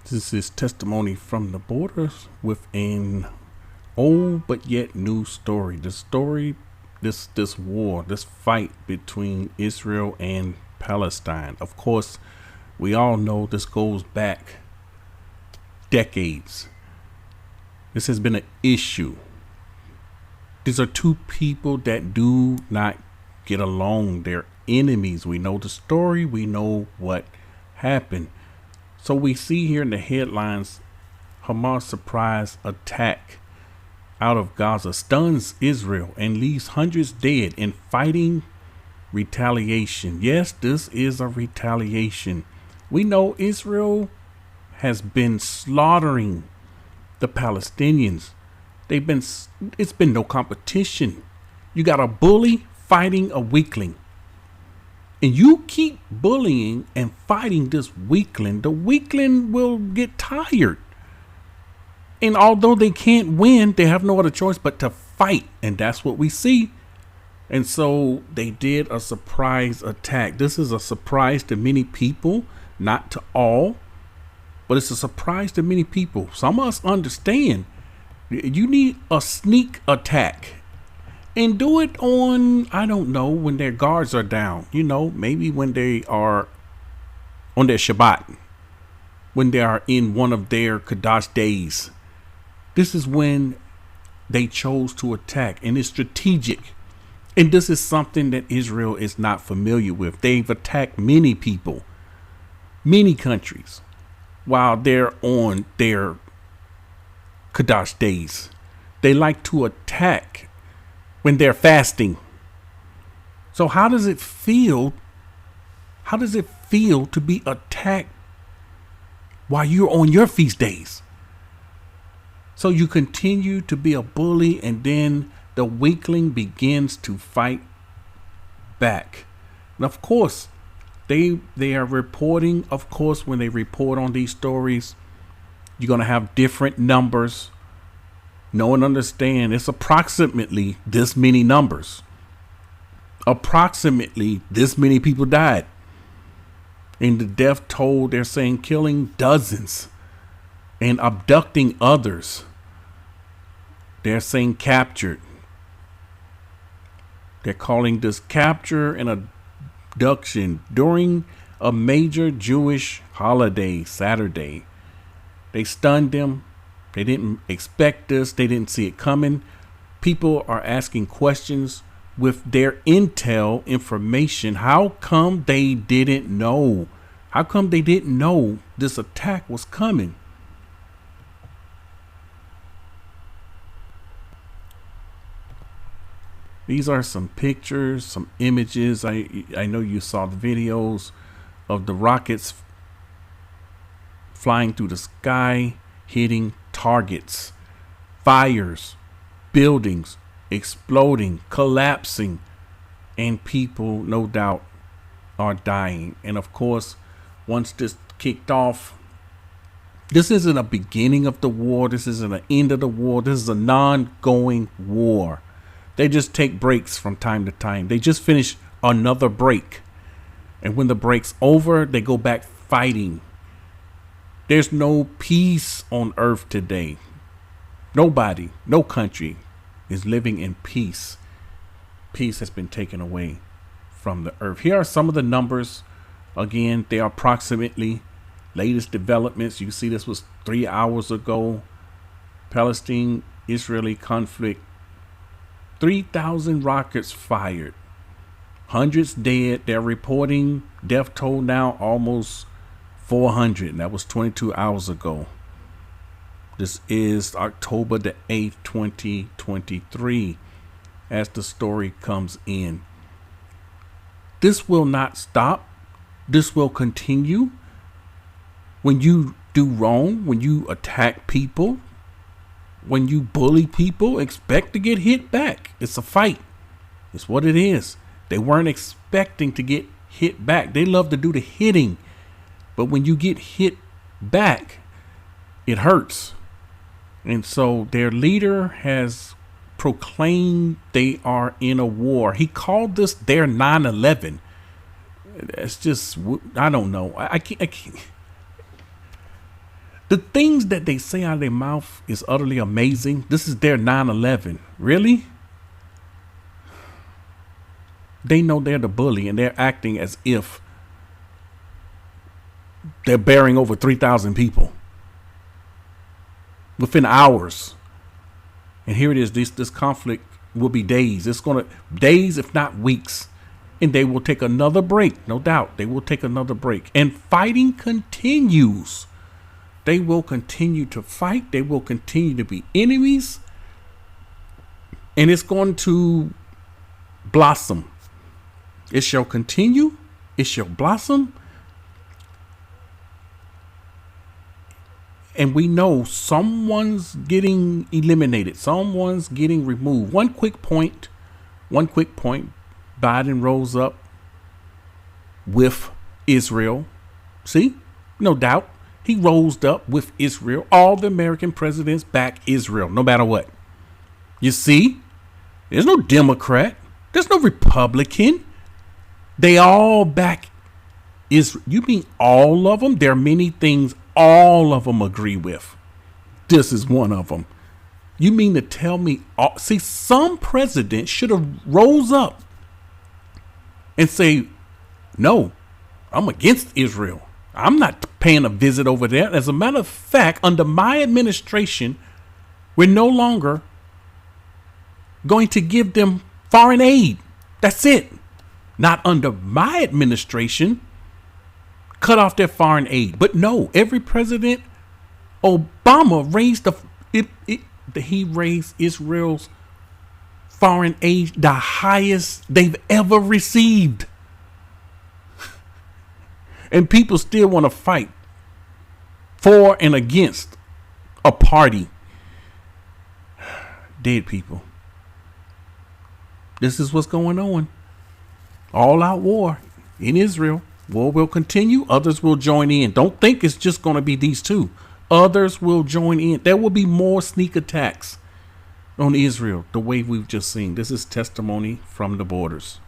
This is testimony from the borders with an old but yet new story. The story, this war, this fight between Israel and Palestine. Of course, we all know this goes back decades. This has been an issue. These are two people that do not get along. They're enemies. We know the story. We know what happened. So we see here in the headlines, Hamas surprise attack out of Gaza stuns Israel and leaves hundreds dead in fighting retaliation. Yes, this is a retaliation. We know Israel has been slaughtering the Palestinians. It's been no competition. You got a bully fighting a weakling. And you keep bullying and fighting this weakling, the weakling will get tired. And although they can't win, they have no other choice but to fight. And that's what we see. And so they did a surprise attack. This is a surprise to many people, not to all, but it's a surprise to many people. Some of us understand you need a sneak attack. And do it on, I don't know, when their guards are down. You know, maybe when they are on their Shabbat. When they are in one of their Kadash days. This is when they chose to attack. And it's strategic. And this is something that Israel is not familiar with. They've attacked many people, many countries, while they're on their Kadash days. They like to attack when they're fasting. So how does it feel? How does it feel to be attacked while you're on your feast days? So you continue to be a bully, and then the weakling begins to fight back. And of course, they are reporting. Of course, when they report on these stories, you're going to have different numbers. Know and understand it's approximately this many numbers. Approximately this many people died. In the death toll, they're saying killing dozens and abducting others. They're saying captured. They're calling this capture and abduction during a major Jewish holiday, Saturday. They stunned them. They didn't expect this. They didn't see it coming. People are asking questions with their intel information. How come they didn't know? How come they didn't know this attack was coming? These are some pictures, some images. I know you saw the videos of the rockets flying through the sky, hitting targets, fires, buildings exploding, collapsing, and people, no doubt, are dying. And of course, once this kicked off, this isn't a beginning of the war. This isn't an end of the war. This is a non-going war. They just take breaks from time to time. They just finish another break. And when the break's over, they go back fighting. There's no peace on earth today. Nobody, no country is living in peace. Peace has been taken away from the earth. Here are some of the numbers. Again, they are approximately latest developments. You see, this was 3 hours ago. Palestine-Israeli conflict. 3,000 rockets fired. Hundreds dead. They're reporting death toll now almost 400, and that was 22 hours ago. This is October the 8th, 2023, as the story comes in. This will not stop. This will continue. When you do wrong, when you attack people, when you bully people, expect to get hit back. It's a fight. It's what it is. They weren't expecting to get hit back. They love to do the hitting. But when you get hit back, it hurts. And so their leader has proclaimed they are in a war. He called this their 9/11. It's just, I don't know. I can't. The things that they say out of their mouth is utterly amazing. This is their 9/11. Really? They know they're the bully and they're acting as if they're burying over 3,000 people within hours. And here it is. This conflict will be days. It's going to days, if not weeks. And they will take another break. No doubt. They will take another break. And fighting continues. They will continue to fight. They will continue to be enemies. And it's going to blossom. It shall continue. It shall blossom. And we know someone's getting eliminated. Someone's getting removed. One quick point. Biden rose up with Israel. See? No doubt. He rose up with Israel. All the American presidents back Israel, no matter what. You see? There's no Democrat. There's no Republican. They all back Israel. You mean all of them? There are many things all of them agree with. This is one of them. You mean to tell me see, some president should have rose up and say, no, I'm against Israel. I'm not paying a visit over there. As a matter of fact, under my administration, we're no longer going to give them foreign aid. That's it. Not under my administration. Cut off their foreign aid. But no, every president, Obama raised he raised Israel's foreign aid the highest they've ever received. And people still want to fight for and against a party. Dead people. This is what's going on. All out war in Israel. War will continue. Others will join in. Don't think it's just going to be these two. Others will join in. There will be more sneak attacks on Israel the way we've just seen. This is testimony from the borders.